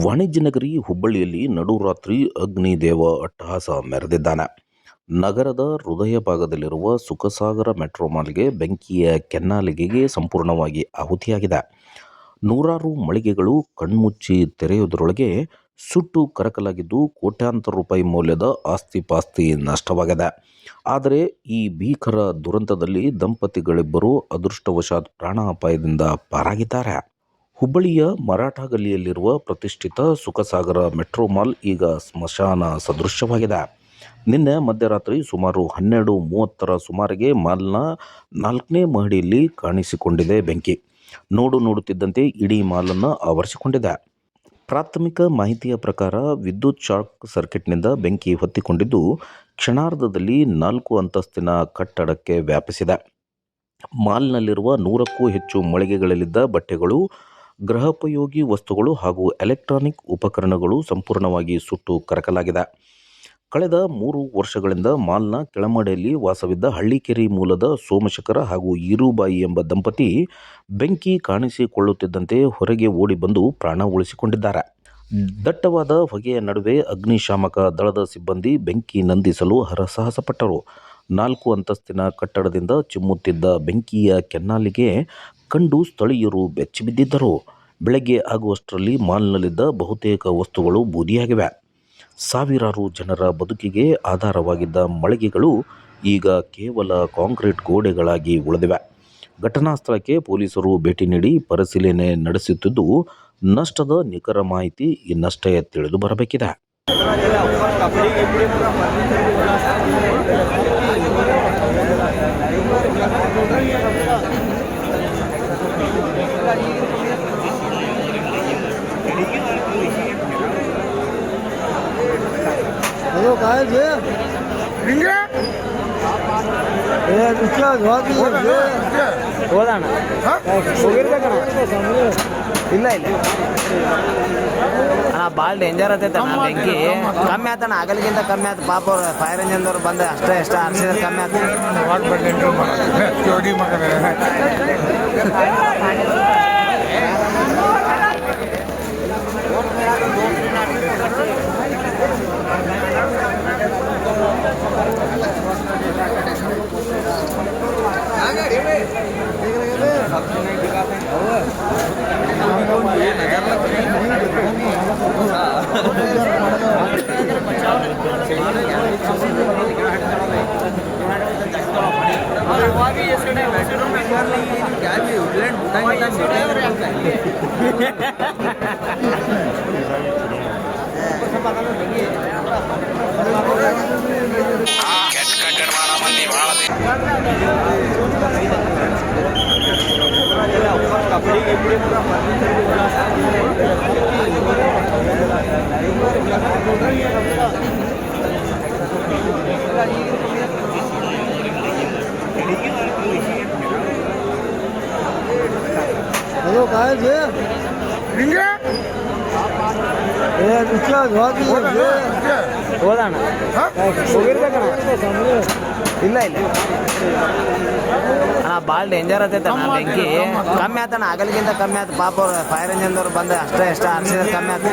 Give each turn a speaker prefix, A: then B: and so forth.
A: ವಾಣಿಜ್ಯ ನಗರಿ ಹುಬ್ಬಳ್ಳಿಯಲ್ಲಿ ನಡುರಾತ್ರಿ ಅಗ್ನಿದೇವ ಅಟ್ಟಹಾಸ ಮೆರೆದಿದ್ದಾನೆ. ನಗರದ ಹೃದಯ ಭಾಗದಲ್ಲಿರುವ ಸುಖಸಾಗರ ಮೆಟ್ರೋ ಮಾಲ್ಗೆ ಬೆಂಕಿಯ ಕೆನ್ನಾಲಿಗೆಗೆ ಸಂಪೂರ್ಣವಾಗಿ ಆಹುತಿಯಾಗಿದೆ. ನೂರಾರು ಮಳಿಗೆಗಳು ಕಣ್ಮುಚ್ಚಿ ತೆರೆಯುವುದರೊಳಗೆ ಸುಟ್ಟು ಕರಕಲಾಗಿದ್ದು, ಕೋಟ್ಯಾಂತರ ರೂಪಾಯಿ ಮೌಲ್ಯದ ಆಸ್ತಿ-ಪಾಸ್ತಿ ನಷ್ಟವಾಗಿದೆ. ಆದರೆ ಈ ಭೀಕರ ದುರಂತದಲ್ಲಿ ದಂಪತಿಗಳಿಬ್ಬರು ಅದೃಷ್ಟವಶಾತ್ ಪ್ರಾಣಾಪಾಯದಿಂದ ಪಾರಾಗಿದ್ದಾರೆ. ಹುಬ್ಬಳ್ಳಿಯ ಮರಾಠ ಗಲ್ಲಿಯಲ್ಲಿರುವ ಪ್ರತಿಷ್ಠಿತ ಸುಖಸಾಗರ ಮೆಟ್ರೋ ಮಾಲ್ ಈಗ ಸ್ಮಶಾನ ಸದೃಶವಾಗಿದೆ. ನಿನ್ನೆ ಮಧ್ಯರಾತ್ರಿ ಸುಮಾರು 12:30ರ ಸುಮಾರಿಗೆ ಮಾಲ್ನ 4ನೇ ಮಹಡಿಯಲ್ಲಿ ಕಾಣಿಸಿಕೊಂಡಿದೆ ಬೆಂಕಿ. ನೋಡುತ್ತಿದ್ದಂತೆ ಇಡೀ ಮಾಲನ್ನು ಆವರಿಸಿಕೊಂಡಿದೆ. ಪ್ರಾಥಮಿಕ ಮಾಹಿತಿಯ ಪ್ರಕಾರ ವಿದ್ಯುತ್ ಶಾರ್ಟ್ ಸರ್ಕ್ಯೂಟ್ನಿಂದ ಬೆಂಕಿ ಹೊತ್ತಿಕೊಂಡಿದ್ದು, ಕ್ಷಣಾರ್ಧದಲ್ಲಿ 4 ಅಂತಸ್ತಿನ ಕಟ್ಟಡಕ್ಕೆ ವ್ಯಾಪಿಸಿದೆ. ಮಾಲ್ನಲ್ಲಿರುವ 100ಕ್ಕೂ ಹೆಚ್ಚು ಮಳಿಗೆಗಳಲ್ಲಿದ್ದ ಬಟ್ಟೆಗಳು, ಗೃಹೋಪಯೋಗಿ ವಸ್ತುಗಳು ಹಾಗೂ ಎಲೆಕ್ಟ್ರಾನಿಕ್ ಉಪಕರಣಗಳು ಸಂಪೂರ್ಣವಾಗಿ ಸುಟ್ಟು ಕರಕಲಾಗಿದೆ. ಕಳೆದ 3 ವರ್ಷಗಳಿಂದ ಮಾಲ್ನ ಕೆಳಮಡಿಯಲ್ಲಿ ವಾಸವಿದ್ದ ಹಳ್ಳಿಕೇರಿ ಮೂಲದ ಸೋಮಶೇಖರ ಹಾಗೂ ಈರುಬಾಯಿ ಎಂಬ ದಂಪತಿ ಬೆಂಕಿ ಕಾಣಿಸಿಕೊಳ್ಳುತ್ತಿದ್ದಂತೆ ಹೊರಗೆ ಓಡಿ ಬಂದು ಪ್ರಾಣ ಉಳಿಸಿಕೊಂಡಿದ್ದಾರೆ. ದಟ್ಟವಾದ ಹೊಗೆಯ ನಡುವೆ ಅಗ್ನಿಶಾಮಕ ದಳದ ಸಿಬ್ಬಂದಿ ಬೆಂಕಿ ನಂದಿಸಲು ಹರಸಾಹಸಪಟ್ಟರು. 4 ಅಂತಸ್ತಿನ ಕಟ್ಟಡದಿಂದ ಚಿಮ್ಮುತ್ತಿದ್ದ ಬೆಂಕಿಯ ಕೆನ್ನಾಲಿಗೆ ಕಂಡು ಸ್ಥಳೀಯರು ಬೆಚ್ಚಿಬಿದ್ದಿದ್ದರು. ಬೆಳಗ್ಗೆ ಆಗುವಷ್ಟರಲ್ಲಿ ಮಾಲ್ನಲ್ಲಿದ್ದ ಬಹುತೇಕ ವಸ್ತುಗಳು ಬೂದಿಯಾಗಿವೆ. ಸಾವಿರಾರು ಜನರ ಬದುಕಿಗೆ ಆಧಾರವಾಗಿದ್ದ ಮಳಿಗೆಗಳು ಈಗ ಕೇವಲ ಕಾಂಕ್ರೀಟ್ ಗೋಡೆಗಳಾಗಿ ಉಳಿದಿವೆ. ಘಟನಾ ಸ್ಥಳಕ್ಕೆ ಪೊಲೀಸರು ಭೇಟಿ ನೀಡಿ ಪರಿಶೀಲನೆ ನಡೆಸುತ್ತಿದ್ದು, ನಷ್ಟದ ನಿಖರ ಮಾಹಿತಿ ಇನ್ನಷ್ಟೇ ತಿಳಿದು ಬರಬೇಕಿದೆ.
B: ಹೋದಣ್ಣ ಇಲ್ಲ ಇಲ್ಲ ಅಣ್ಣ ಭಾಳ ಡೇಂಜರ್ ಆತೈತೆ ಅಣ್ಣ. ಬೆಂಕಿ ಕಮ್ಮಿ ಆತಣ್ಣ, ಆಗಲಿಗಿಂತ ಕಮ್ಮಿ ಆಯ್ತು. ಪಾಪ ಅವ್ರು ಫೈರ್ ಇಂಜಿನ್ದವ್ರು ಬಂದು ಅಷ್ಟೇ ಹರಿಸಿದ್ರೆ ಕಮ್ಮಿ ಆಯ್ತು. ಹೋದಣ್ಣ ಇಲ್ಲ ಇಲ್ಲ ಅಣ್ಣ ಭಾಳ ಡೇಂಜರ್ ಆತೈತೆ ಅಣ್ಣ. ಬೆಂಕಿ ಕಮ್ಮಿ ಆತಣ್ಣ, ಆಗಲಿಗಿಂತ ಕಮ್ಮಿ ಆಯ್ತು. ಪಾಪ ಅವ್ರು ಫೈರ್ ಇಂಜಿನ್ದವ್ರು ಬಂದು ಅಷ್ಟೇ ಹರಿಸಿದ್ರೆ ಕಮ್ಮಿ ಆಯ್ತು.